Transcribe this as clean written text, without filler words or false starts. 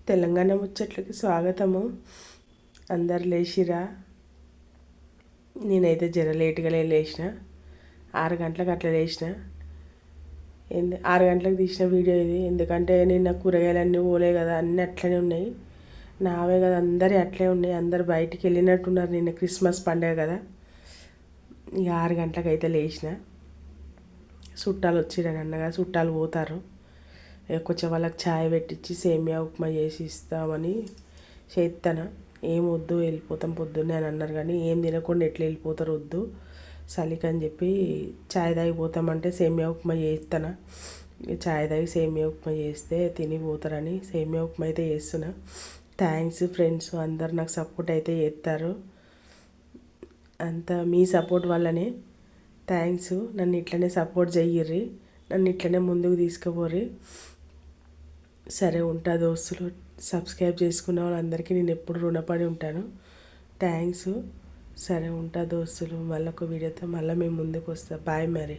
తెలంగాణ ముచ్చట్లకి స్వాగతము. అందరు లేచిరా? నేనైతే జర లేటుగా లేచిన, 6 గంటలకు అట్లా లేచిన. 6 గంటలకు తీసిన వీడియో ఇది. ఎందుకంటే నిన్న కూరగాయలన్నీ పోలే కదా, అన్నీ అట్లనే ఉన్నాయి. నావే కదా, అందరి అట్లే ఉన్నాయి. అందరు బయటికి వెళ్ళినట్టున్నారు. నిన్న క్రిస్మస్ పండుగ కదా. ఇక 6 గంటలకు అయితే లేచిన. చుట్టాలు వచ్చిరని అన్నగా, చుట్టాలు పోతారు. కొంచెం వాళ్ళకి ఛాయ్ పెట్టించి సేమియా ఉప్మా చేసి ఇస్తామని చేస్తాను. ఏం వద్దు, వెళ్ళిపోతాం పొద్దున్నే అని అన్నారు. కానీ ఏం తినకుండా ఎట్లా వెళ్ళిపోతారు, వద్దు చలికి అని చెప్పి ఛాయ్ తాగిపోతామంటే సేమియా ఉప్మా చేస్తాను. ఛాయ్ తాగి సేమియా ఉప్మా చేస్తే తినిపోతారని సేమియా ఉప్మా అయితే చేస్తున్నా. థ్యాంక్స్ ఫ్రెండ్స్, అందరు నాకు సపోర్ట్ అయితే చేస్తారు. అంతా మీ సపోర్ట్ వల్లనే. థ్యాంక్స్. నన్ను ఇట్లనే సపోర్ట్ చెయ్యిర్రి, నన్ను ఇట్లనే ముందుకు తీసుకుపోర్రి. సరే ఉంటా దోస్తులు. సబ్స్క్రైబ్ చేసుకున్న వాళ్ళందరికీ నేను ఎప్పుడు రుణపడి ఉంటాను. థ్యాంక్స్. సరే ఉంటా దోస్తులు. మళ్ళీ ఒక వీడియోతో మళ్ళీ మేము ముందుకు వస్తాం. బాయ్ మరి.